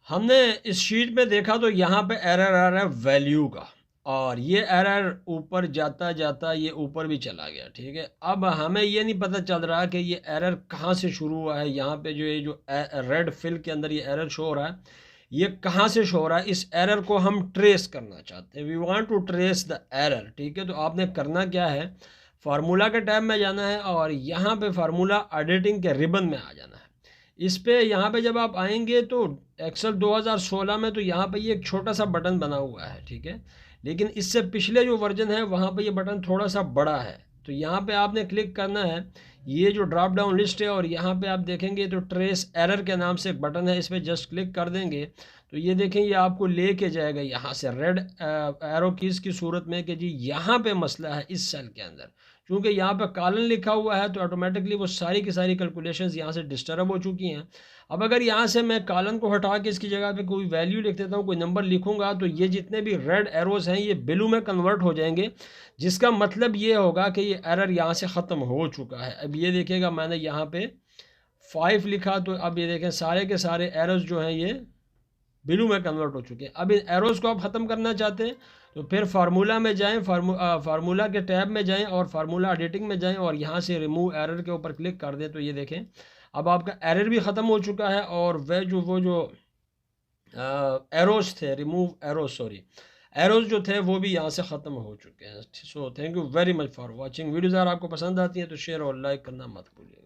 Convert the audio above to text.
हमने इस शीट में देखा तो यहाँ पे एरर आ रहा है वैल्यू का, और ये एरर ऊपर जाता जाता ये ऊपर भी चला गया। ठीक है, अब हमें ये नहीं पता चल रहा कि ये एरर कहाँ से शुरू हुआ है। यहाँ पे जो ये जो रेड फिल के अंदर ये एरर शो हो रहा है, ये कहाँ से शो हो रहा है। इस एरर को हम ट्रेस करना चाहते हैं, we want to trace the error. ठीक है, तो आपने करना क्या है, फार्मूला के टैब में जाना है और यहाँ पे फार्मूला एडिटिंग के रिबन में आ जाना है। इस पे यहाँ पे जब आप आएंगे तो एक्सेल 2016 में तो यहाँ पे ये एक छोटा सा बटन बना हुआ है। ठीक है, लेकिन इससे पिछले जो वर्जन है वहाँ पे ये बटन थोड़ा सा बड़ा है। तो यहाँ पे आपने क्लिक करना है, ये जो ड्रॉप डाउन लिस्ट है और यहाँ पे आप देखेंगे तो ट्रेस एरर के नाम से एक बटन है, इस पर जस्ट क्लिक कर देंगे तो ये देखें ये आपको लेके जाएगा यहाँ से रेड एरो कीज़ की सूरत में कि जी यहाँ पे मसला है इस सेल के अंदर। क्योंकि यहाँ पे कॉलन लिखा हुआ है तो ऑटोमेटिकली वो सारी की सारी कैलकुलेशंस यहाँ से डिस्टर्ब हो चुकी हैं। अब अगर यहाँ से मैं कॉलन को हटा के इसकी जगह पे कोई वैल्यू लिख देता हूँ, कोई नंबर लिखूंगा, तो ये जितने भी रेड एरोज हैं ये ब्लू में कन्वर्ट हो जाएंगे, जिसका मतलब ये होगा कि ये एरर यहाँ से ख़त्म हो चुका है। अब ये देखिएगा मैंने यहाँ पे 5 लिखा तो अब ये देखें सारे के सारे एरोज जो हैं ये ब्लू में कन्वर्ट हो चुके हैं। अब इन एरोज को आप ख़त्म करना चाहते हैं तो फिर फार्मूला में जाएं, फार्मूला के टैब में जाएं और फार्मूला एडिटिंग में जाएं और यहाँ से रिमूव एरर के ऊपर क्लिक कर दें तो ये देखें अब आपका एरर भी ख़त्म हो चुका है और वो जो एरोज थे, रिमूव एरोज सॉरी, एरोज जो थे वो भी यहाँ से ख़त्म हो चुके हैं। So thank you very much for watching. Videos अगर आपको पसंद आती हैं तो शेयर और लाइक करना मत भूलिएगा।